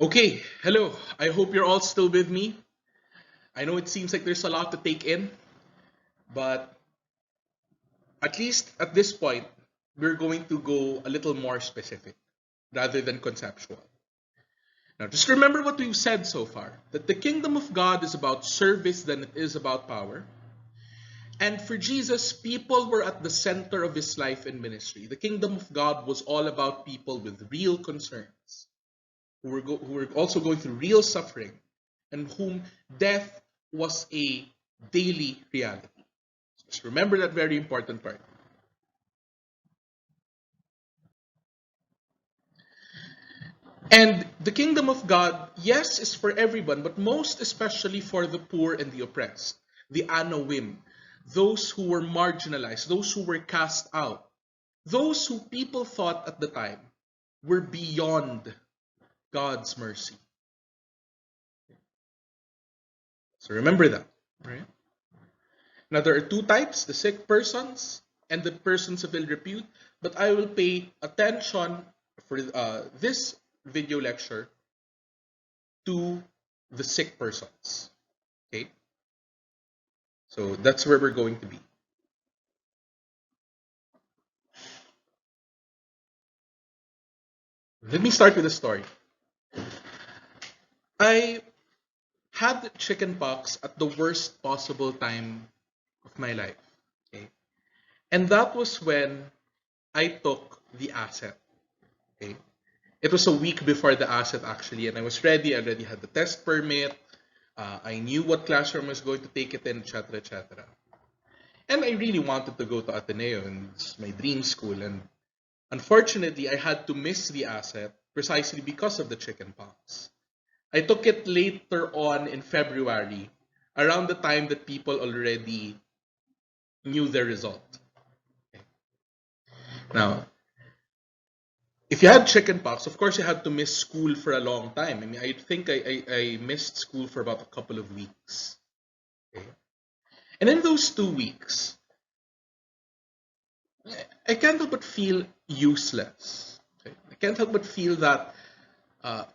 Okay, hello. I hope you're all still with me. I know it seems like there's a lot to take in, but at least at this point, we're going to go a little more specific rather than conceptual. Now, just remember what we've said so far, that the kingdom of God is about service than it is about power. And for Jesus, people were at the center of his life and ministry. The kingdom of God was all about people with real concerns, who were also going through real suffering, and whom death was a daily reality. Just remember that very important part. And the kingdom of God, yes, is for everyone, but most especially for the poor and the oppressed, the anawim, those who were marginalized, those who were cast out, those who people thought at the time were beyond God's mercy. So remember that, right? Now, there are two types, the sick persons and the persons of ill repute, but I will pay attention for this video lecture to the sick persons. Okay? So that's where we're going to be. Let me start with a story. I had chickenpox at the worst possible time of my life. Okay? And that was when I took the asset. Okay? It was a week before the asset actually, and I was ready. I already had the test permit. I knew what classroom I was going to take it in, etc., etc. And I really wanted to go to Ateneo, and it's my dream school. And unfortunately, I had to miss the asset precisely because of the chickenpox. I took it later on in February, around the time that people already knew their result. Now, if you had chickenpox, of course you had to miss school for a long time. I mean, I think I missed school for about a couple of weeks. Okay? And in those 2 weeks, I can't help but feel useless. Okay? I can't help but feel that uh,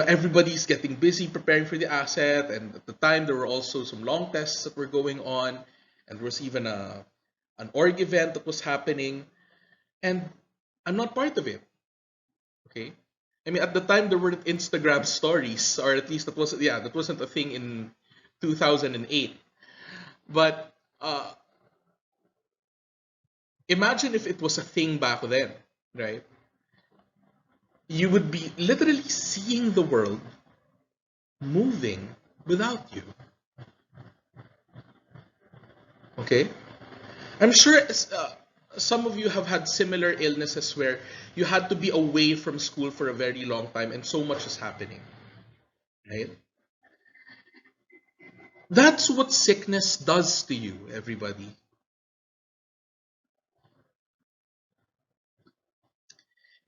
everybody's getting busy preparing for the asset, and at the time there were also some long tests that were going on, and there was even an org event that was happening, and I'm not part of it. Okay, I mean at the time there weren't Instagram stories, or at least that wasn't a thing in 2008. But imagine if it was a thing back then, right? You would be literally seeing the world moving without you. Okay? I'm sure some of you have had similar illnesses where you had to be away from school for a very long time and so much is happening. Right? That's what sickness does to you, everybody.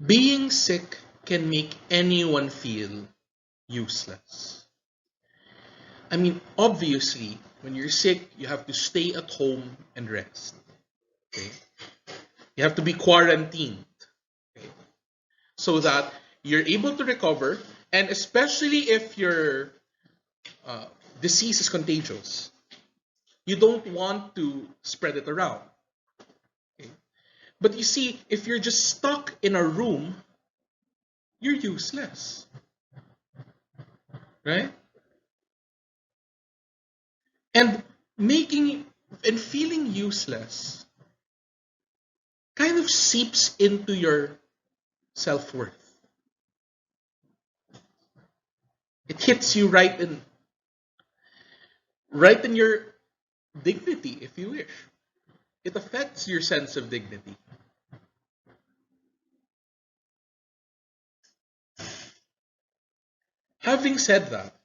Being sick can make anyone feel useless. I mean, obviously, when you're sick, you have to stay at home and rest. Okay? You have to be quarantined. Okay? So that you're able to recover, and especially if your uh, disease is contagious, you don't want to spread it around. Okay? But you see, if you're just stuck in a room, you're useless, right? And making and feeling useless kind of seeps into your self-worth. It hits you right in your dignity, if you wish. It affects your sense of dignity. Having said that,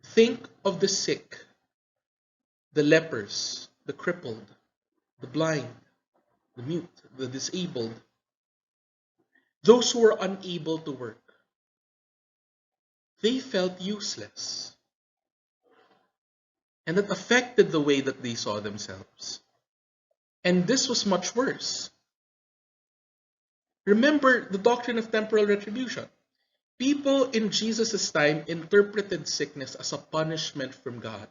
think of the sick, the lepers, the crippled, the blind, the mute, the disabled, those who were unable to work. They felt useless. And that affected the way that they saw themselves. And this was much worse. Remember the doctrine of temporal retribution. People in Jesus' time interpreted sickness as a punishment from God.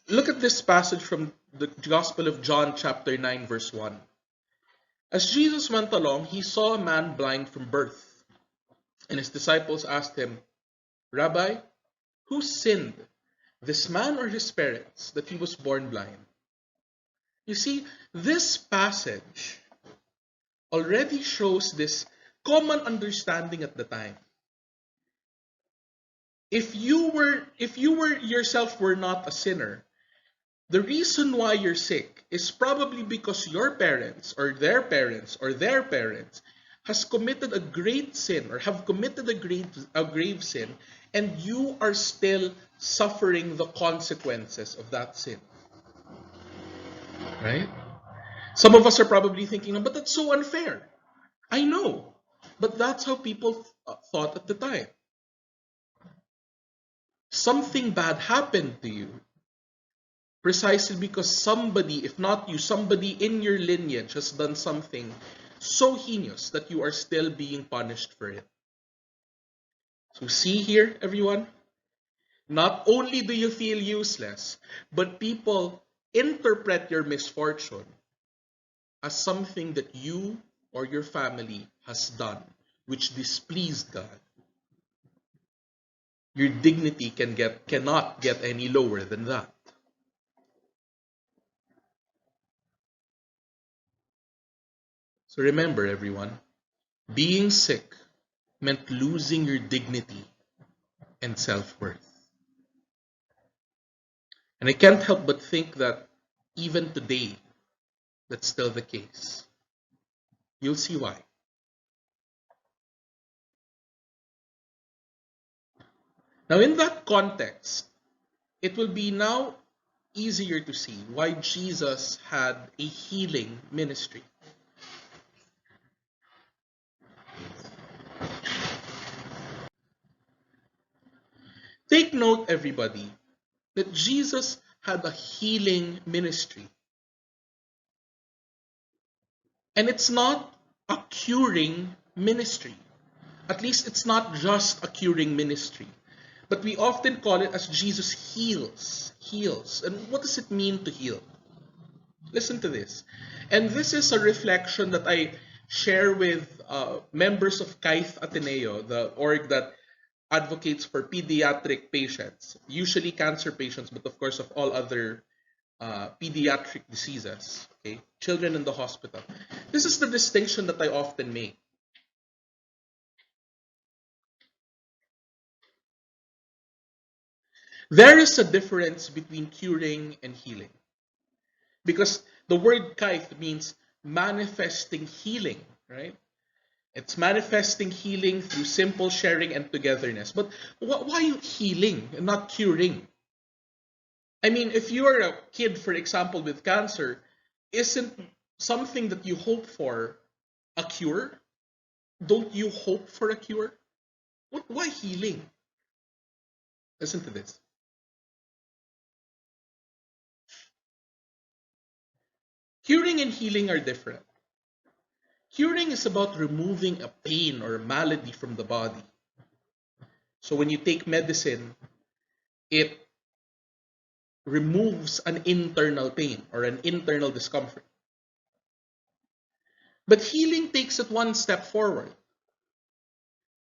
Look at this passage from the Gospel of John, chapter 9, verse 1. As Jesus went along, he saw a man blind from birth. And his disciples asked him, Rabbi, who sinned, this man or his parents, that he was born blind? You see, this passage already shows this common understanding at the time. If you were yourself were not a sinner, the reason why you're sick is probably because your parents or their parents or their parents has committed a great sin or have committed a grave sin, and you are still suffering the consequences of that sin. Right? Some of us are probably thinking, but that's so unfair. I know, but that's how people thought at the time. Something bad happened to you precisely because somebody, if not you, somebody in your lineage has done something so heinous that you are still being punished for it. So see here, everyone, not only do you feel useless, but people interpret your misfortune as something that you or your family has done, which displeased God. Your dignity cannot get any lower than that. So remember, everyone, being sick meant losing your dignity and self-worth. And I can't help but think that even today, that's still the case. You'll see why. Now, in that context, it will be now easier to see why Jesus had a healing ministry. Take note, everybody, that Jesus had a healing ministry. And it's not a curing ministry. At least it's not just a curing ministry. But we often call it as Jesus heals. Heals. And what does it mean to heal? Listen to this. And this is a reflection that I share with members of Kaith Ateneo, the org that advocates for pediatric patients, usually cancer patients, but of course of all other pediatric diseases, okay? Children in the hospital. This is the distinction that I often make. There is a difference between curing and healing. Because the word kaith means manifesting healing, right? It's manifesting healing through simple sharing and togetherness. But why healing and not curing? I mean, if you are a kid, for example, with cancer, isn't something that you hope for a cure? Don't you hope for a cure? Why healing? Listen to this. Curing and healing are different. Curing is about removing a pain or a malady from the body. So when you take medicine, it removes an internal pain or an internal discomfort. But healing takes it one step forward.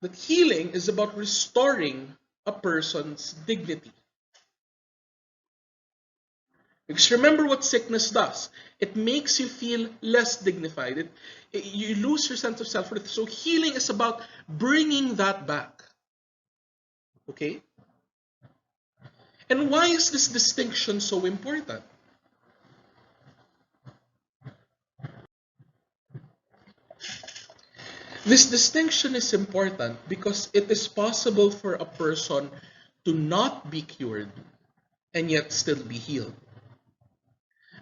That healing is about restoring a person's dignity. Because remember what sickness does. It makes you feel less dignified. You lose your sense of self-worth. So healing is about bringing that back. Okay? And why is this distinction so important? This distinction is important because it is possible for a person to not be cured and yet still be healed.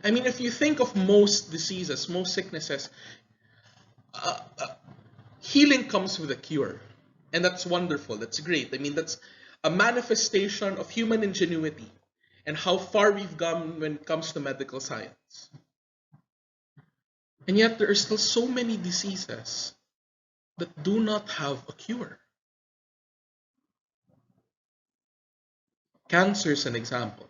I mean, if you think of most diseases, most sicknesses, uh, uh, healing comes with a cure. And that's wonderful. That's great. I mean, that's a manifestation of human ingenuity and how far we've gone when it comes to medical science. And yet there are still so many diseases that do not have a cure. Cancer is an example.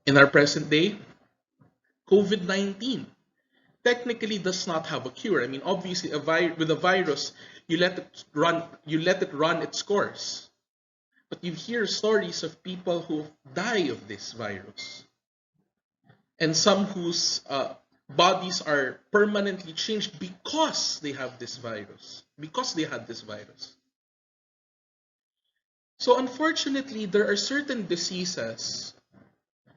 In our present day, COVID-19 technically does not have a cure. I mean, obviously, with a virus, you let it run its course. But you hear stories of people who die of this virus, and some whose bodies are permanently changed because they have this virus, because they had this virus. So unfortunately, there are certain diseases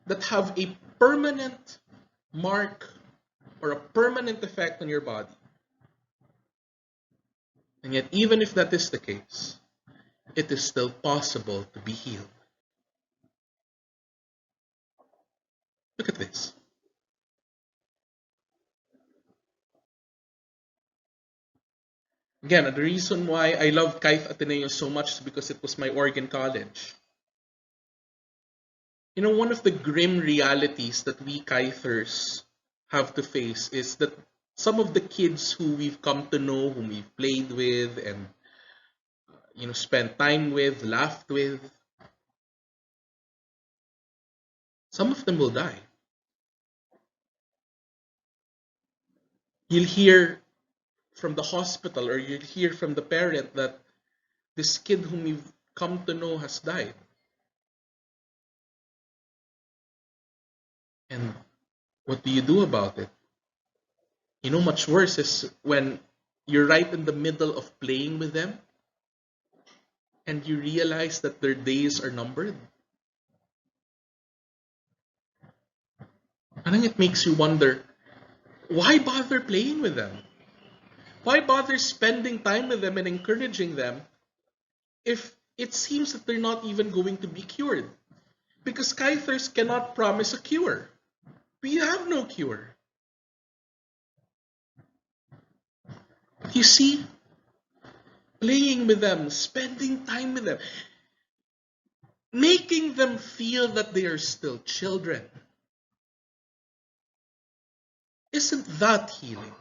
that have a permanent mark or a permanent effect on your body. And yet, even if that is the case, it is still possible to be healed. Look at this. Again, the reason why I love Kaith Ateneo so much is because it was my Oregon college. You know, one of the grim realities that we Kaithers have to face is that some of the kids who we've come to know, whom we've played with and spent time with, laughed with, some of them will die. You'll hear from the hospital or you'll hear from the parent that this kid whom you've come to know has died. And what do you do about it? Much worse is when you're right in the middle of playing with them and you realize that their days are numbered. And then it makes you wonder, why bother playing with them? Why bother spending time with them and encouraging them if it seems that they're not even going to be cured? Because Kaithers cannot promise a cure. We have no cure. You see, playing with them, spending time with them, making them feel that they are still children. Isn't that healing?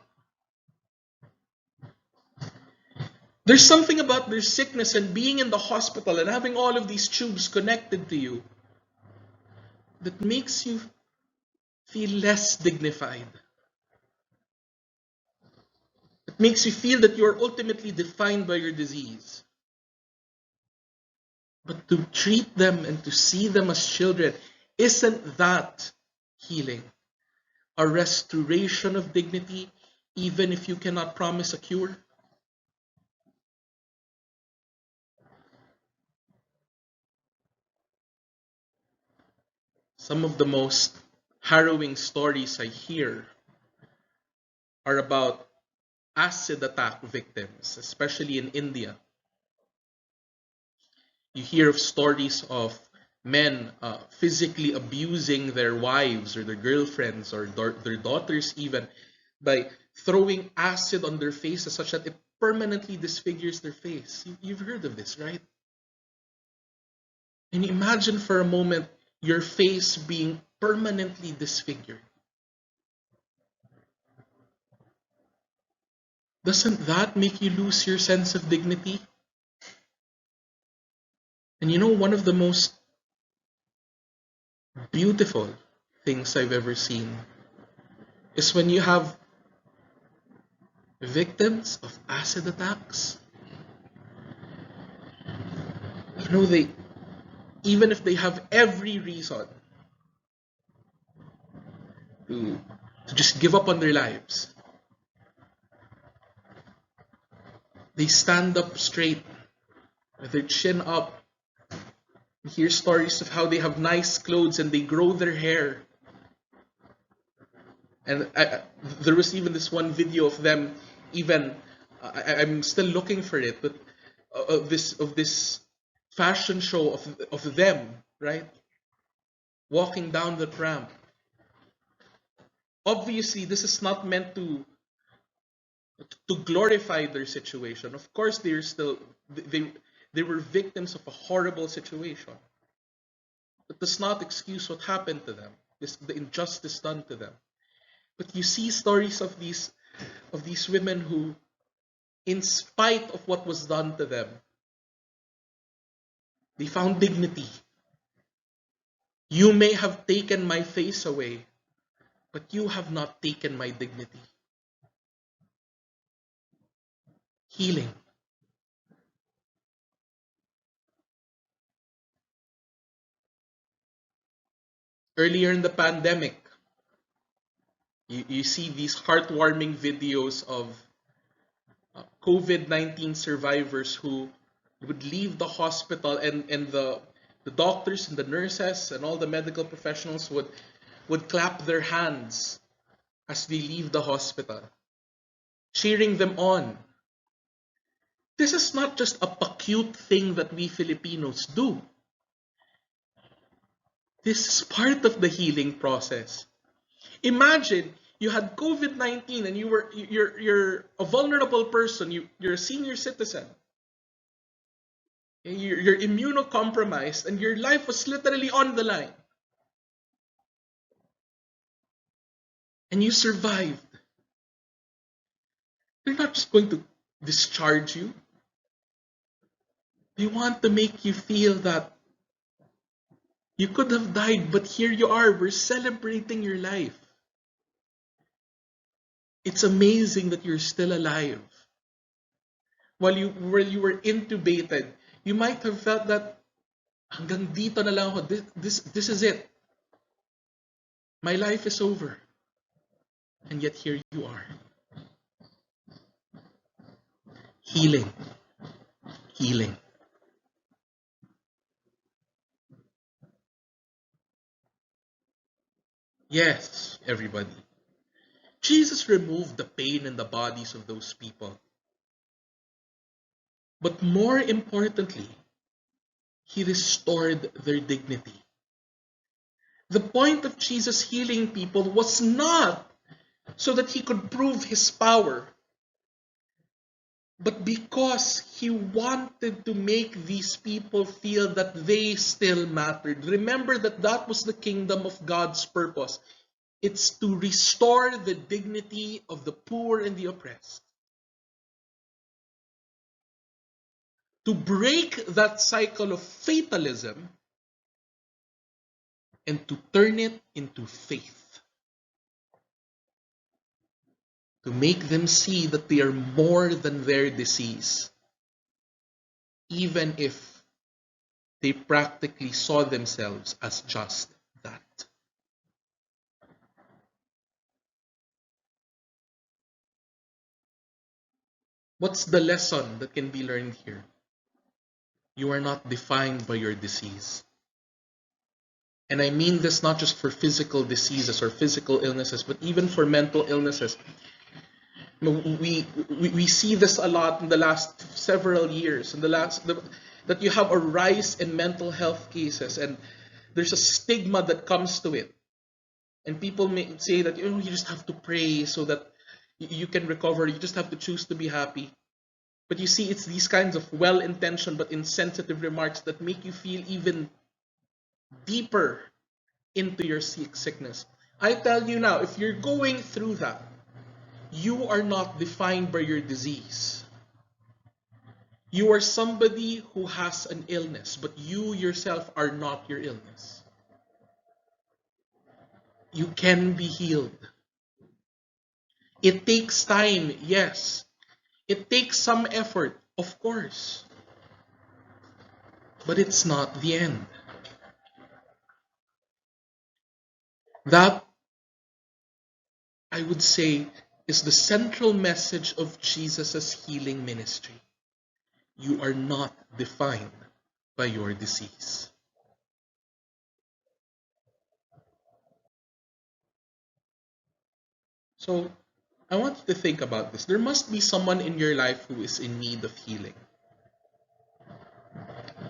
There's something about their sickness and being in the hospital and having all of these tubes connected to you that makes you feel less dignified. It makes you feel that you are ultimately defined by your disease. But to treat them and to see them as children, isn't that healing? A restoration of dignity, even if you cannot promise a cure? Some of the most harrowing stories I hear are about acid attack victims, especially in India. You hear of stories of men physically abusing their wives or their girlfriends or their daughters even by throwing acid on their faces such that it permanently disfigures their face. You've heard of this, right? And imagine for a moment your face being permanently disfigured. Doesn't that make you lose your sense of dignity? And one of the most beautiful things I've ever seen is when you have victims of acid attacks. They, even if they have every reason to, to just give up on their lives, they stand up straight with their chin up. You hear stories of how they have nice clothes and they grow their hair. And there was even this one video of them, even I'm still looking for it, but of this fashion show of them, right, walking down the ramp. Obviously, this is not meant to glorify their situation. Of course, they were victims of a horrible situation. It does not excuse what happened to them. the injustice done to them. But you see stories of these women who, in spite of what was done to them, they found dignity. You may have taken my face away, but you have not taken my dignity. Healing. Earlier in the pandemic, you see these heartwarming videos of COVID-19 survivors who would leave the hospital, and the doctors and the nurses and all the medical professionals would clap their hands as they leave the hospital, cheering them on. This is not just a cute thing that we Filipinos do. This is part of the healing process. Imagine you had COVID-19 and you're a vulnerable person, you're a senior citizen. You're immunocompromised and your life was literally on the line. And you survived. They're not just going to discharge you. They want to make you feel that you could have died, but here you are. We're celebrating your life. It's amazing that you're still alive. While you were intubated, you might have felt that hanggang dito na lang ako. This is it. My life is over. And yet here you are. Healing. Healing. Yes, everybody. Jesus removed the pain in the bodies of those people. But more importantly, he restored their dignity. The point of Jesus healing people was not so that he could prove his power, but because he wanted to make these people feel that they still mattered. Remember that was the kingdom of God's purpose. It's to restore the dignity of the poor and the oppressed. To break that cycle of fatalism and to turn it into faith. To make them see that they are more than their disease, even if they practically saw themselves as just that. What's the lesson that can be learned here? You are not defined by your disease. And I mean this not just for physical diseases or physical illnesses, but even for mental illnesses. We see this a lot in the last several years, that you have a rise in mental health cases, and there's a stigma that comes to it. And people may say that you just have to pray so that you can recover. You just have to choose to be happy. But you see, it's these kinds of well-intentioned but insensitive remarks that make you feel even deeper into your sickness. I tell you now, if you're going through that, you are not defined by your disease. You are somebody who has an illness, but you yourself are not your illness. You can be healed. It takes time, yes. It takes some effort, of course. But it's not the end. That, I would say, is the central message of Jesus' healing ministry. You are not defined by your disease. So, I want you to think about this. There must be someone in your life who is in need of healing.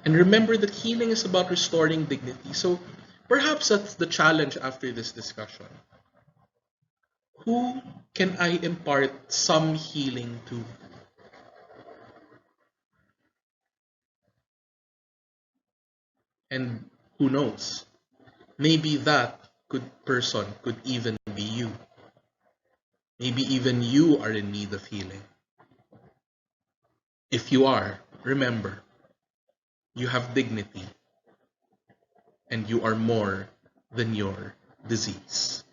And remember that healing is about restoring dignity. So, perhaps that's the challenge after this discussion. Who can I impart some healing to? And who knows? Maybe that person could even be you. Maybe even you are in need of healing. If you are, remember, you have dignity and you are more than your disease.